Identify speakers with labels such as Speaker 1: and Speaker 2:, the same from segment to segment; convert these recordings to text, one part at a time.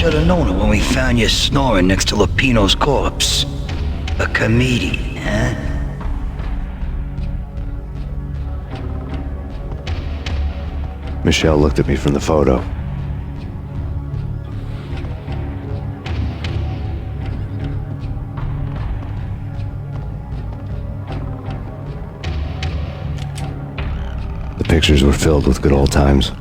Speaker 1: should have known it when we found you snoring next to Lupino's corpse. A comedian, huh?
Speaker 2: Michelle looked at me from the photo. The pictures were filled with good old times.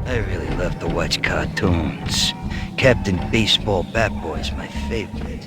Speaker 1: I really love to watch cartoons. Captain Baseball Bat Boy's my favorite.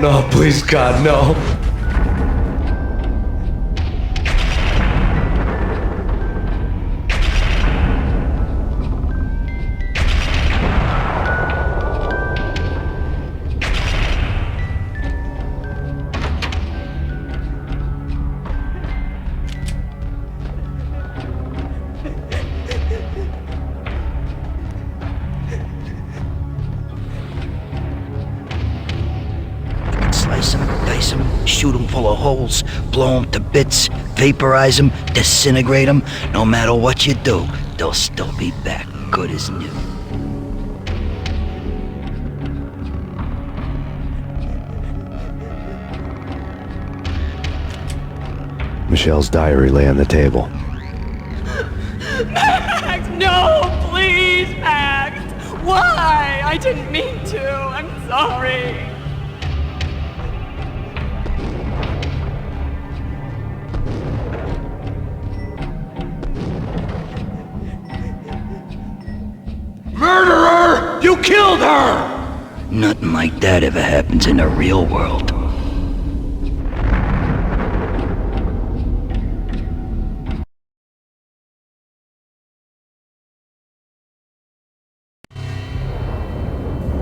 Speaker 2: No, please, God, no.
Speaker 1: Slice 'em, dice 'em, shoot 'em full of holes, blow 'em to bits, vaporize 'em, disintegrate 'em. No matter what you do, they'll still be back, good as new.
Speaker 2: Michelle's diary lay on the table.
Speaker 3: Max, no, please, Max. Why? I didn't mean to. I'm sorry.
Speaker 1: Murderer! You killed her! Nothing like that ever happens in the real world.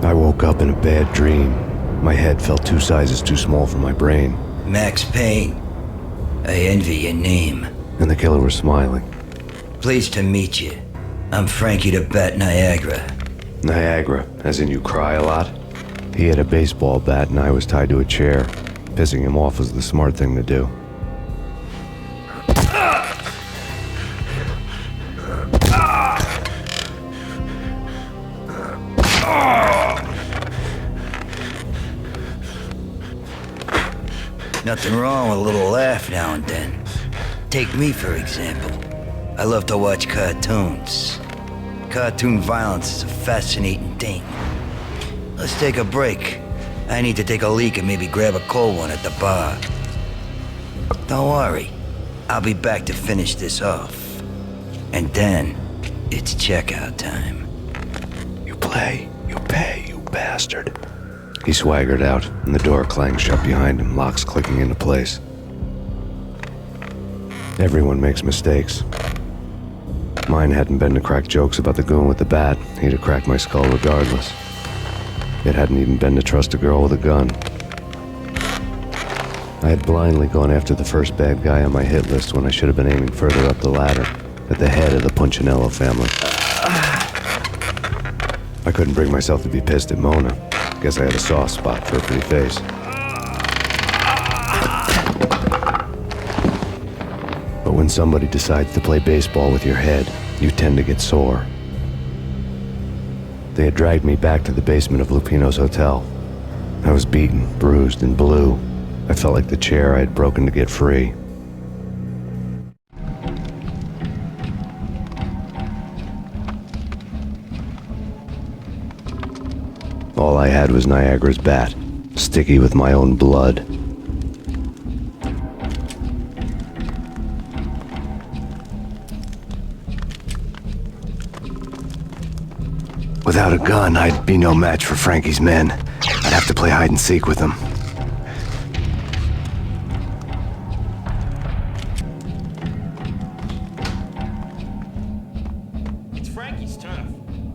Speaker 2: I woke up in a bad dream. My head felt 2 sizes too small for my brain.
Speaker 1: Max Payne. I envy your name.
Speaker 2: And the killer was smiling.
Speaker 1: Pleased to meet you. I'm Frankie the Bat Niagara.
Speaker 2: Niagara, as in you cry a lot? He had a baseball bat and I was tied to a chair. Pissing him off was the smart thing to do.
Speaker 1: Nothing wrong with a little laugh now and then. Take me, for example. I love to watch cartoons. Cartoon violence is a fascinating thing. Let's take a break. I need to take a leak and maybe grab a cold one at the bar. Don't worry. I'll be back to finish this off. And then, it's checkout time.
Speaker 2: You play, you pay, you bastard. He swaggered out, and the door clanged shut behind him, locks clicking into place. Everyone makes mistakes. Mine hadn't been to crack jokes about the goon with the bat. He'd have cracked my skull regardless. It hadn't even been to trust a girl with a gun. I had blindly gone after the first bad guy on my hit list when I should have been aiming further up the ladder, at the head of the Punchinello family. I couldn't bring myself to be pissed at Mona. Guess I had a soft spot for her pretty face. But when somebody decides to play baseball with your head, you tend to get sore. They had dragged me back to the basement of Lupino's hotel. I was beaten, bruised, and blue. I felt like the chair I had broken to get free. All I had was Niagara's bat, sticky with my own blood. Without a gun, I'd be no match for Frankie's men. I'd have to play hide and seek with them.
Speaker 4: It's Frankie's turf.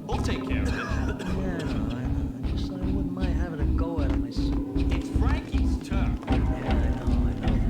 Speaker 4: We'll take care of it.
Speaker 5: Yeah, I know. I just thought I wouldn't mind having a go at him myself.
Speaker 4: It's Frankie's turf.
Speaker 5: Yeah, I know that.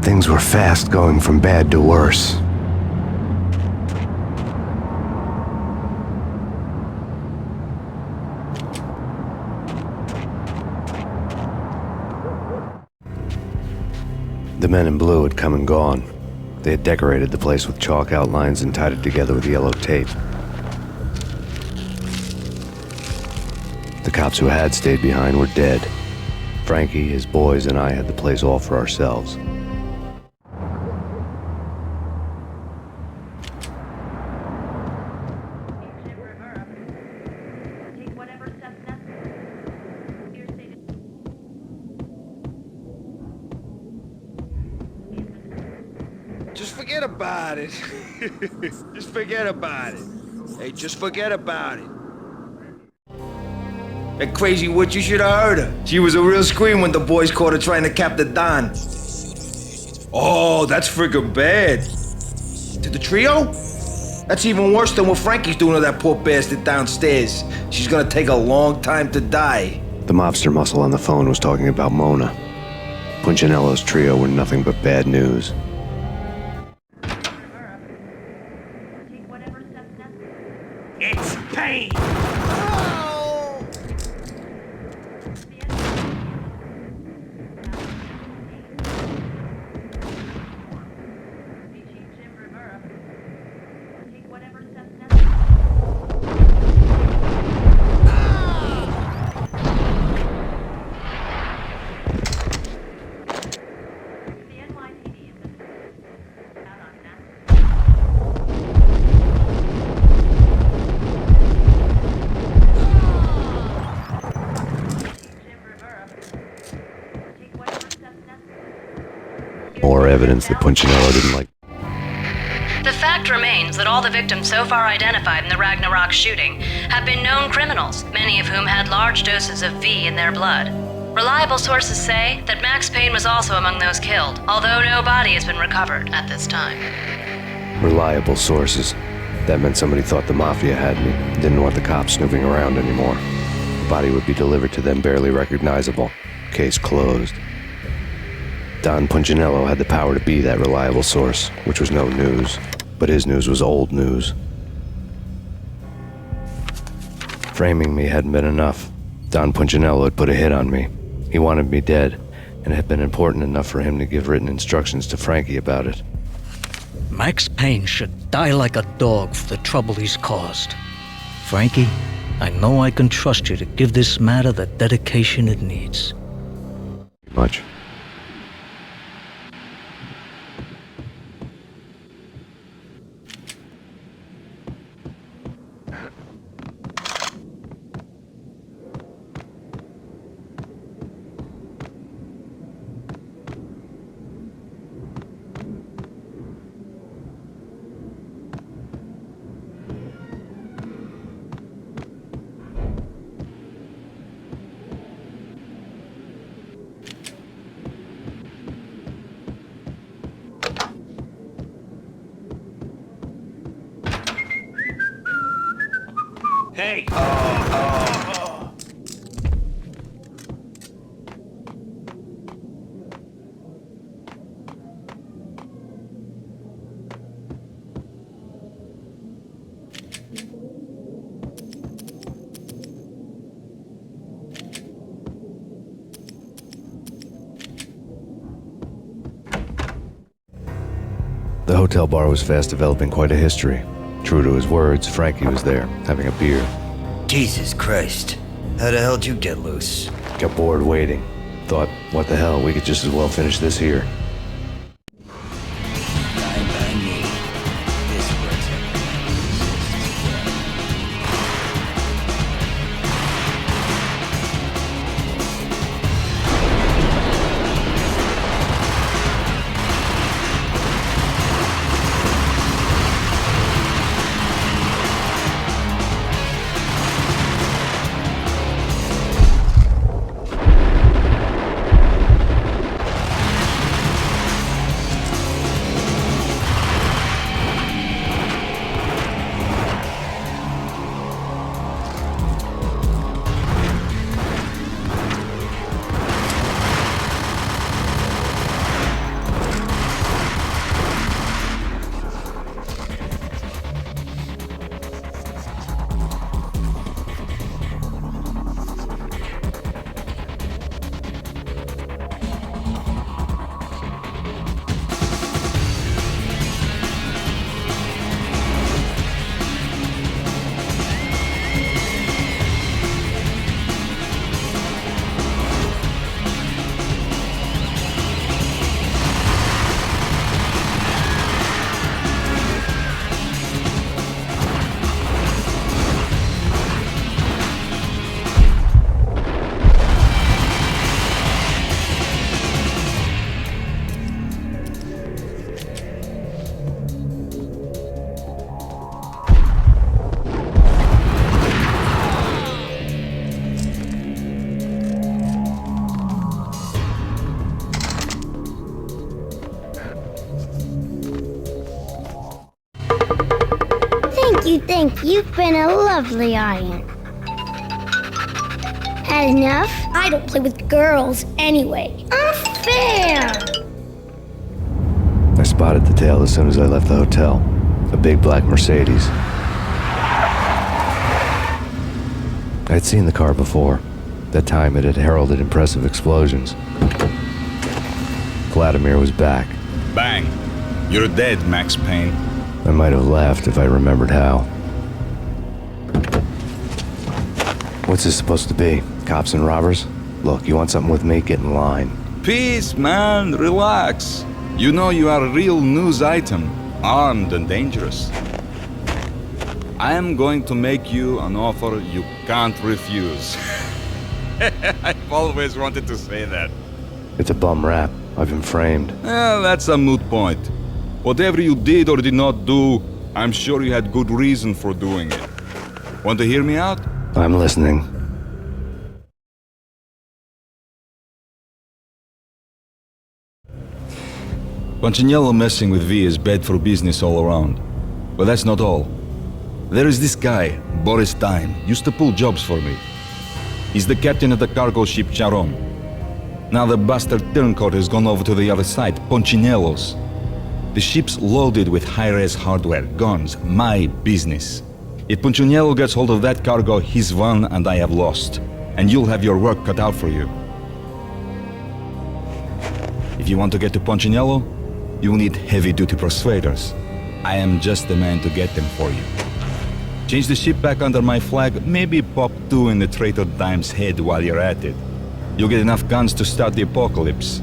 Speaker 2: Things were fast going from bad to worse. The men in blue had come and gone. They had decorated the place with chalk outlines and tied it together with yellow tape. The cops who had stayed behind were dead. Frankie, his boys, and I had the place all for ourselves.
Speaker 6: Just forget about it. Just forget about it. Hey, just forget about it. That crazy witch, you should have heard her. She was a real scream when the boys caught her trying to cap the Don. Oh, that's friggin' bad. To the trio? That's even worse than what Frankie's doing to that poor bastard downstairs. She's gonna take a long time to die.
Speaker 2: The mobster muscle on the phone was talking about Mona. Punchinello's trio were nothing but bad news.
Speaker 4: It's Payne!
Speaker 2: More evidence that Punchinello didn't like.
Speaker 7: The fact remains that all the victims so far identified in the Ragnarok shooting have been known criminals, many of whom had large doses of V in their blood. Reliable sources say that Max Payne was also among those killed, although no body has been recovered at this time.
Speaker 2: Reliable sources. That meant somebody thought the Mafia had me, didn't want the cops snooping around anymore. The body would be delivered to them barely recognizable. Case closed. Don Punchinello had the power to be that reliable source, which was no news. But his news was old news. Framing me hadn't been enough. Don Punchinello had put a hit on me. He wanted me dead, and it had been important enough for him to give written instructions to Frankie about it.
Speaker 5: Max Payne should die like a dog for the trouble he's caused. Frankie, I know I can trust you to give this matter the dedication it needs.
Speaker 2: Much.
Speaker 4: Hey!
Speaker 2: The hotel bar was fast developing quite a history. True to his words, Frankie was there, having a beer.
Speaker 1: Jesus Christ. How the hell did you get loose?
Speaker 2: Got bored waiting. Thought, what the hell, we could just as well finish this here.
Speaker 1: Die by me. This works.
Speaker 8: You've been a lovely aunt. Had enough? I don't play with girls anyway. Unfair!
Speaker 2: I spotted the tail as soon as I left the hotel. A big black Mercedes. I'd seen the car before. That time it had heralded impressive explosions. Vladimir was back.
Speaker 9: Bang! You're dead, Max Payne.
Speaker 2: I might have laughed if I remembered how. What's this supposed to be? Cops and robbers? Look, you want something with me? Get in line.
Speaker 9: Peace, man. Relax. You know you are a real news item, armed and dangerous. I am going to make you an offer you can't refuse. I've always wanted to say that.
Speaker 2: It's a bum rap. I've been framed.
Speaker 9: Well, that's a moot point. Whatever you did or did not do, I'm sure you had good reason for doing it. Want to hear me out?
Speaker 2: I'm listening.
Speaker 9: Punchinello messing with V is bad for business all around. But that's not all. There is this guy, Boris Dime, used to pull jobs for me. He's the captain of the cargo ship Charon. Now the bastard turncoat has gone over to the other side, Punchinello's. The ship's loaded with high-res hardware, guns, my business. If Punchinello gets hold of that cargo, he's won and I have lost. And you'll have your work cut out for you. If you want to get to Punchinello, you'll need heavy-duty persuaders. I am just the man to get them for you. Change the ship back under my flag, maybe pop 2 in the traitor Dime's head while you're at it. You'll get enough guns to start the apocalypse.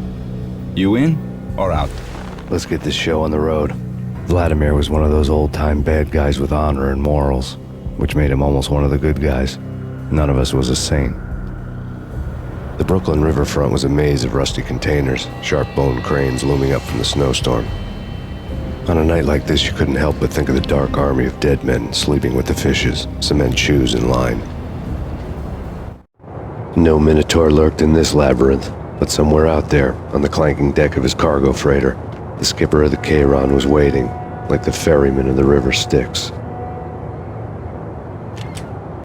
Speaker 9: You in or out?
Speaker 2: Let's get this show on the road. Vladimir was one of those old-time bad guys with honor and morals, which made him almost one of the good guys. None of us was a saint. The Brooklyn riverfront was a maze of rusty containers, sharp-boned cranes looming up from the snowstorm. On a night like this, you couldn't help but think of the dark army of dead men sleeping with the fishes, cement shoes in line. No Minotaur lurked in this labyrinth, but somewhere out there, on the clanking deck of his cargo freighter, the skipper of the Chiron was waiting, like the ferryman of the river Styx.